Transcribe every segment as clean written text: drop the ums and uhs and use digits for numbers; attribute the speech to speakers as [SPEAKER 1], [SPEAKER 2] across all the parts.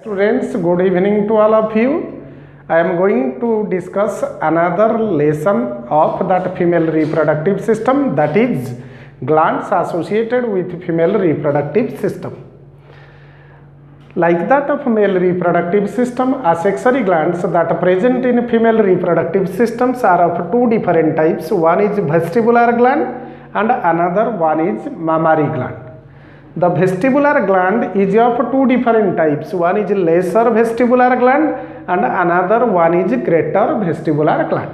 [SPEAKER 1] Students, good evening to all of you. I am going to discuss another lesson of that female reproductive system, that is glands associated with female reproductive system. Like that of male reproductive system, accessory glands that are present in female reproductive systems are of two different types. One is vestibular gland and another one is mammary gland. The vestibular gland is of two different types. One is lesser vestibular gland and another one is greater vestibular gland.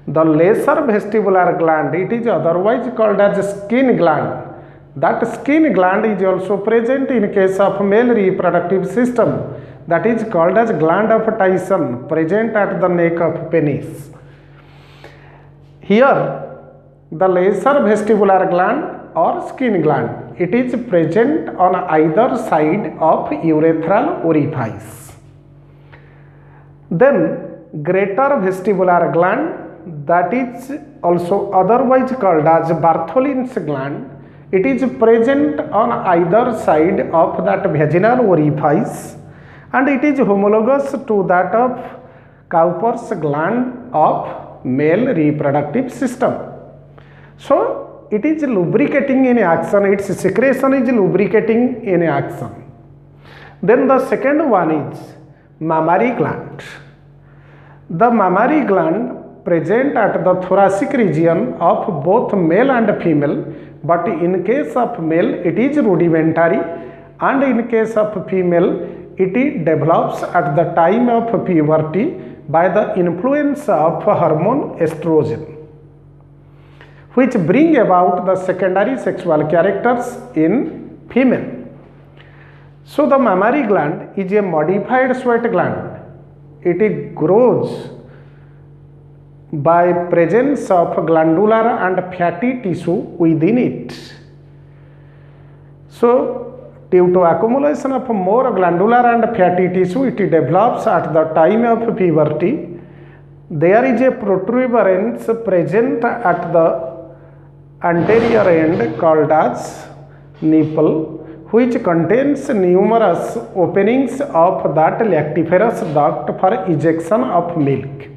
[SPEAKER 1] The lesser vestibular gland, it is otherwise called as skin gland. That skin gland is also present in case of male reproductive system, that is called as gland of Tyson, present at the neck of penis. Here the lesser vestibular gland or skin gland, it is present on either side of urethral orifice. Then greater vestibular gland, that is also otherwise called as Bartholin's gland, it is present on either side of that vaginal orifice and it is homologous to that of Cowper's gland of male reproductive system. So it is lubricating in action, its secretion is lubricating in action. Then the second one is mammary gland. The mammary gland present at the thoracic region of both male and female, but in case of male it is rudimentary and in case of female it develops at the time of puberty by the influence of hormone estrogen, which bring about the secondary sexual characters in female. So the mammary gland is a modified sweat gland. It grows by presence of glandular and fatty tissue within it. So due to accumulation of more glandular and fatty tissue, it develops at the time of puberty. There is a protuberance present at the anterior end called as nipple, which contains numerous openings of that lactiferous duct for ejection of milk.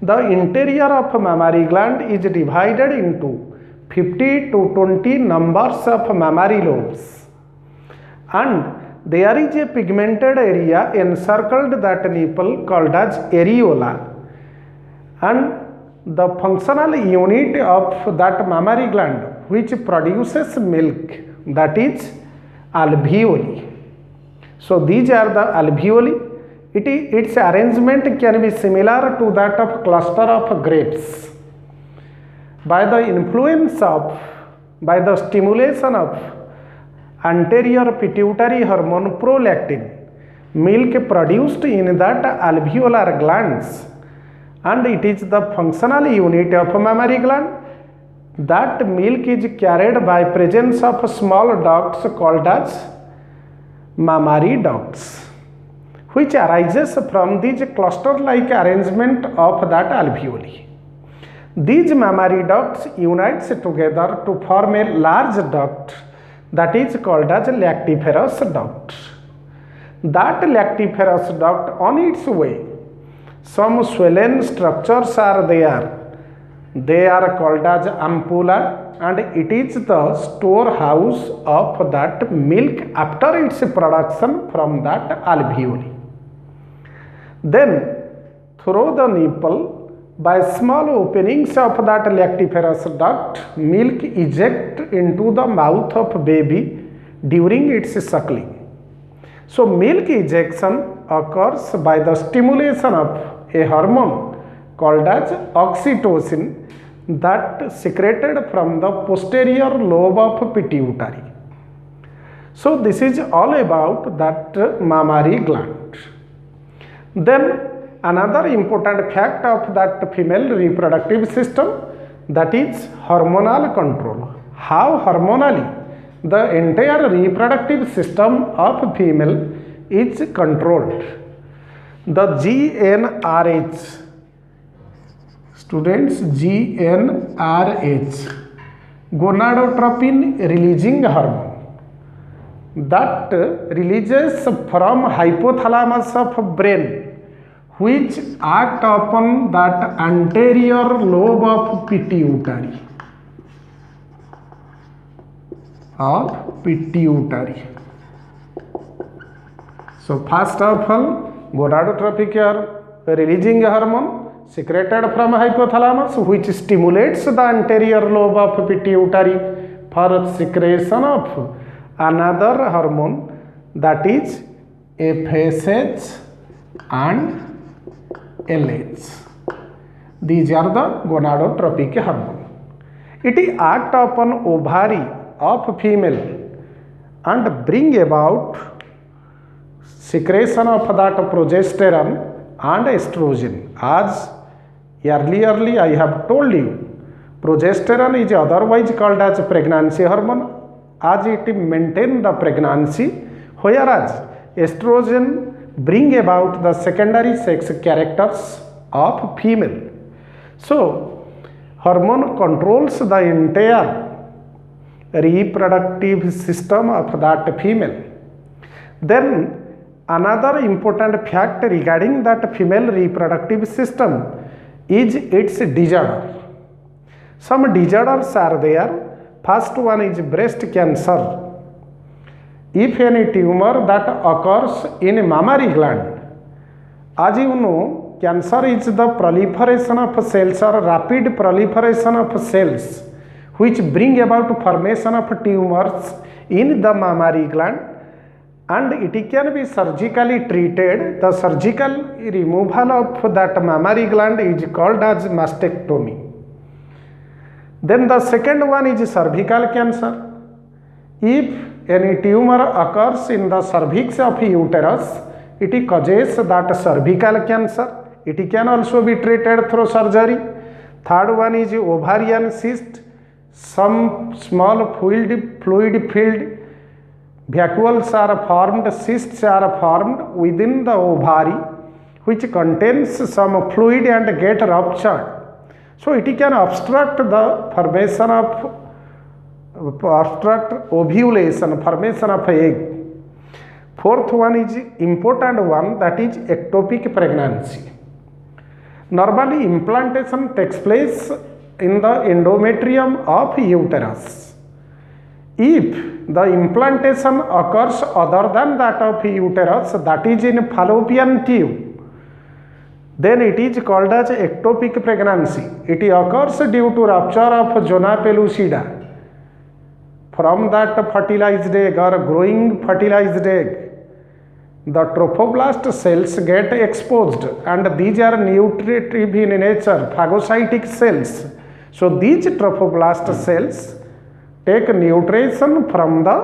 [SPEAKER 1] The interior of mammary gland is divided into 50 to 20 numbers of mammary lobes, and there is a pigmented area encircled that nipple called as areola, and the functional unit of that mammary gland which produces milk, that is alveoli. So these are the alveoli. Its arrangement can be similar to that of cluster of grapes. By the influence of, by the stimulation of anterior pituitary hormone prolactin, milk produced in that alveolar glands, and it is the functional unit of mammary gland. That milk is carried by presence of small ducts called as mammary ducts, which arises from this cluster-like arrangement of that alveoli. These mammary ducts unites together to form a large duct that is called as lactiferous duct. That lactiferous duct, on its way, some swollen structures are there. They are called as ampulla, and it is the storehouse of that milk after its production from that alveoli. Then through the nipple, by small openings of that lactiferous duct, milk eject into the mouth of baby during its suckling. So milk ejection occurs by the stimulation of a hormone called as oxytocin that secreted from the posterior lobe of pituitary. So this is all about that mammary gland. Then another important fact of that female reproductive system, that is hormonal control. How hormonally the entire reproductive system of female is controlled. The GnRH, students, GnRH, gonadotropin releasing hormone, that releases from hypothalamus of brain which act upon that anterior lobe of pituitary So first of all, gonadotropic are releasing a hormone secreted from hypothalamus which stimulates the anterior lobe of pituitary for secretion of another hormone, that is FSH and LH. These are the gonadotropic hormone. It act upon ovary of female and bring about secretion of that progesterone and estrogen. As earlier I have told you, progesterone is otherwise called as pregnancy hormone as it maintains the pregnancy, whereas estrogen bring about the secondary sex characters of female. So hormone controls the entire reproductive system of that female. Then another important fact regarding that female reproductive system is its disorder. Some disorders are there. First one is breast cancer. If any tumor that occurs in mammary gland, as you know, cancer is the proliferation of cells or rapid proliferation of cells which bring about formation of tumors in the mammary gland, and it can be surgically treated. The surgical removal of that mammary gland is called as mastectomy. Then the second one is cervical cancer. If any tumor occurs in the cervix of uterus, it causes that cervical cancer. It can also be treated through surgery. Third one is ovarian cyst. Some small fluid filled vacuoles are formed, cysts are formed within the ovary which contains some fluid and get ruptured. So it can obstruct the formation of ovulation, formation of egg. Fourth one is important one, that is ectopic pregnancy. Normally implantation takes place in the endometrium of uterus. If the implantation occurs other than that of uterus, that is in fallopian tube, then it is called as ectopic pregnancy. It occurs due to rupture of zona pellucida. From that fertilized egg or growing fertilized egg, the trophoblast cells get exposed, and these are nutritive in nature, phagocytic cells. So these trophoblast cells take nutrition from the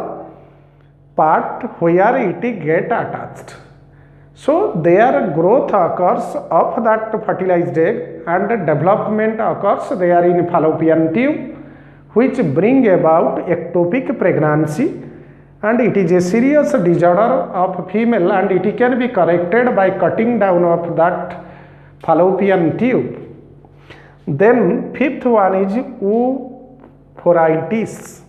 [SPEAKER 1] part where it get attached. So their growth occurs of that fertilized egg and development occurs there in fallopian tube, which bring about ectopic pregnancy, and it is a serious disorder of female, and it can be corrected by cutting down of that fallopian tube. Then fifth one is oophoritis.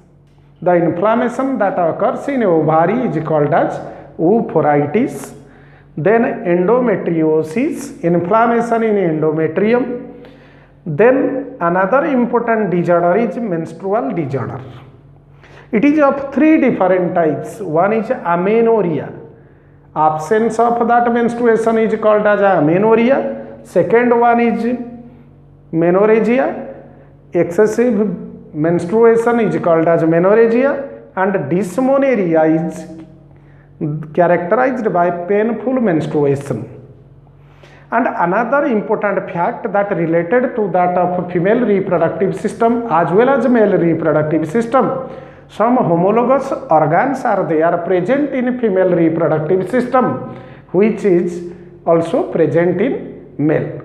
[SPEAKER 1] The inflammation that occurs in ovary is called as oophoritis. Then endometriosis, inflammation in endometrium. Then another important disorder is menstrual disorder. It is of three different types. One is amenorrhea. Absence of that menstruation is called as amenorrhea. Second one is menorrhagia. Excessive menstruation is called as menorrhagia, and dysmenorrhea is characterized by painful menstruation. And another important fact that related to that of female reproductive system as well as male reproductive system, some homologous organs are there present in female reproductive system which is also present in male.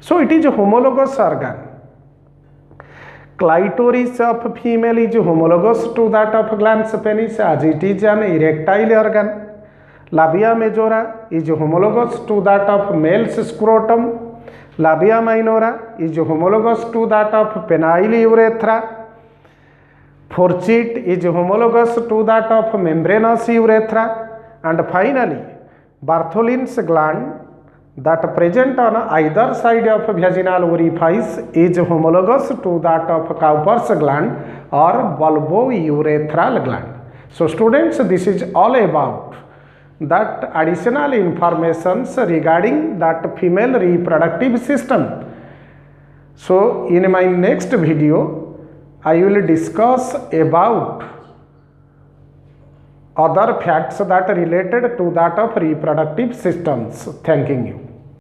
[SPEAKER 1] So it is a homologous organ. Clitoris of female is homologous to that of glans penis as it is an erectile organ. Labia majora is homologous to that of male's scrotum. Labia minora is homologous to that of penile urethra. Fourchette is homologous to that of membranous urethra. And finally, Bartholin's gland that present on either side of vaginal orifice is homologous to that of Cowper's gland or bulbourethral gland. So students, this is all about that additional informations regarding that female reproductive system. So in my next video, I will discuss about other facts that related to that of reproductive systems. Thanking you.